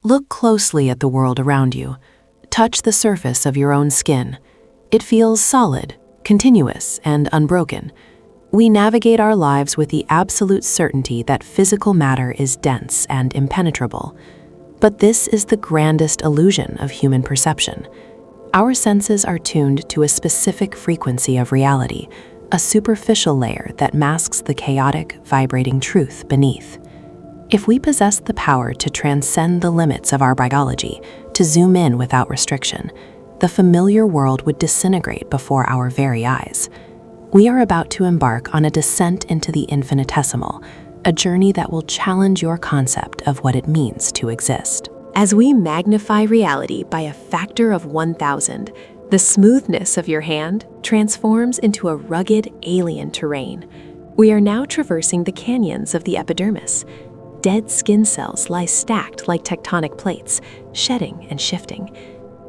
Look closely at the world around you. Touch the surface of your own skin. It feels solid, continuous, and unbroken. We navigate our lives with the absolute certainty that physical matter is dense and impenetrable. But this is the grandest illusion of human perception. Our senses are tuned to a specific frequency of reality, a superficial layer that masks the chaotic, vibrating truth beneath. If we possessed the power to transcend the limits of our biology, to zoom in without restriction, the familiar world would disintegrate before our very eyes. We are about to embark on a descent into the infinitesimal, a journey that will challenge your concept of what it means to exist. As we magnify reality by a factor of 1,000, the smoothness of your hand transforms into a rugged, alien terrain. We are now traversing the canyons of the epidermis. Dead skin cells lie stacked like tectonic plates, shedding and shifting.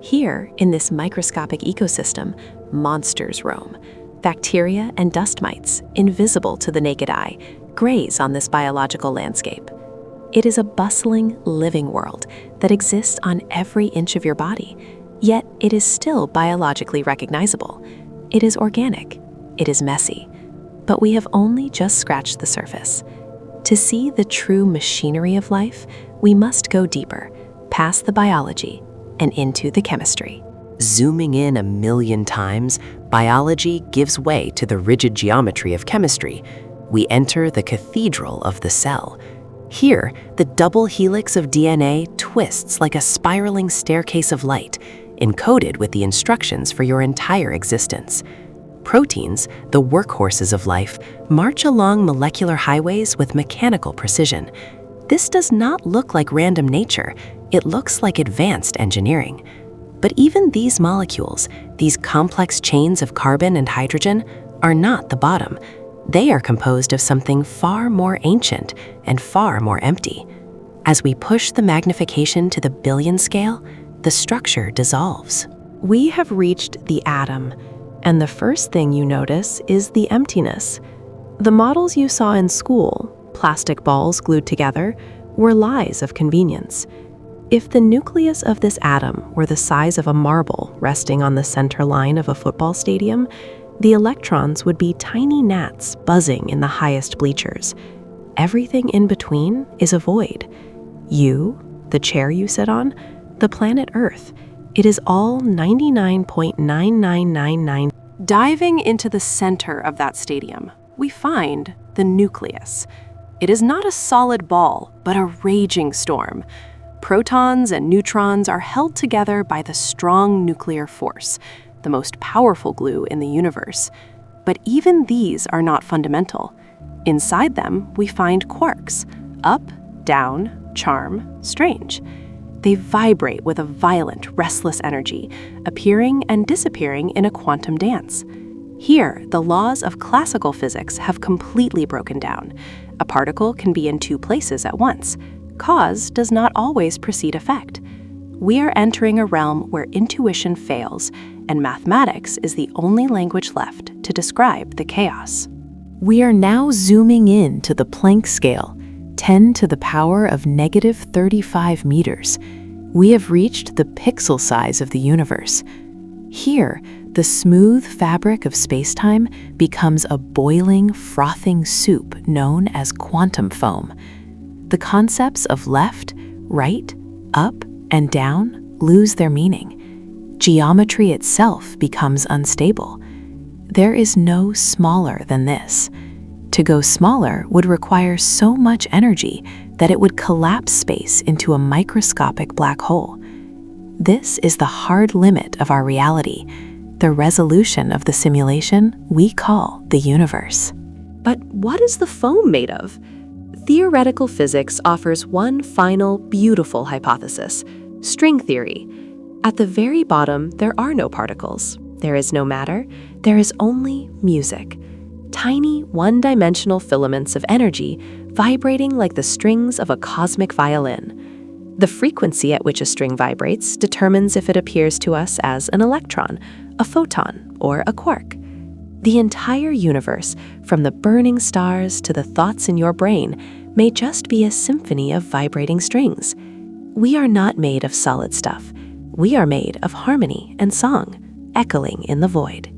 Here, in this microscopic ecosystem, monsters roam. Bacteria and dust mites, invisible to the naked eye, graze on this biological landscape. It is a bustling, living world that exists on every inch of your body, yet it is still biologically recognizable. It is organic. It is messy. But we have only just scratched the surface. To see the true machinery of life, we must go deeper, past the biology and into the chemistry. Zooming in 1,000,000 times, biology gives way to the rigid geometry of chemistry. We enter the cathedral of the cell. Here, the double helix of DNA twists like a spiraling staircase of light, encoded with the instructions for your entire existence. Proteins, the workhorses of life, march along molecular highways with mechanical precision. This does not look like random nature. It looks like advanced engineering. But even these molecules, these complex chains of carbon and hydrogen, are not the bottom. They are composed of something far more ancient and far more empty. As we push the magnification to the billion scale, the structure dissolves. We have reached the atom, and the first thing you notice is the emptiness. The models you saw in school, plastic balls glued together, were lies of convenience. If the nucleus of this atom were the size of a marble resting on the center line of a football stadium, the electrons would be tiny gnats buzzing in the highest bleachers. Everything in between is a void. You, the chair you sit on, the planet Earth, it is all 99.9999. Diving into the center of that stadium, we find the nucleus. It is not a solid ball, but a raging storm. Protons and neutrons are held together by the strong nuclear force, the most powerful glue in the universe. But even these are not fundamental. Inside them, we find quarks: up, down, charm, strange. They vibrate with a violent, restless energy, appearing and disappearing in a quantum dance. Here, the laws of classical physics have completely broken down. A particle can be in two places at once. Cause does not always precede effect. We are entering a realm where intuition fails, and mathematics is the only language left to describe the chaos. We are now zooming in to the Planck Scale, 10 to the power of -35 meters. We have reached the pixel size of the universe. Here, the smooth fabric of spacetime becomes a boiling, frothing soup known as quantum foam. The concepts of left, right, up, and down lose their meaning. Geometry itself becomes unstable. There is no smaller than this. To go smaller would require so much energy that it would collapse space into a microscopic black hole. This is the hard limit of our reality, the resolution of the simulation we call the universe. But what is the foam made of? Theoretical physics offers one final, beautiful hypothesis: string theory. At the very bottom, there are no particles. There is no matter. There is only music. Tiny, one-dimensional filaments of energy vibrating like the strings of a cosmic violin. The frequency at which a string vibrates determines if it appears to us as an electron, a photon, or a quark. The entire universe, from the burning stars to the thoughts in your brain, may just be a symphony of vibrating strings. We are not made of solid stuff. We are made of harmony and song, echoing in the void.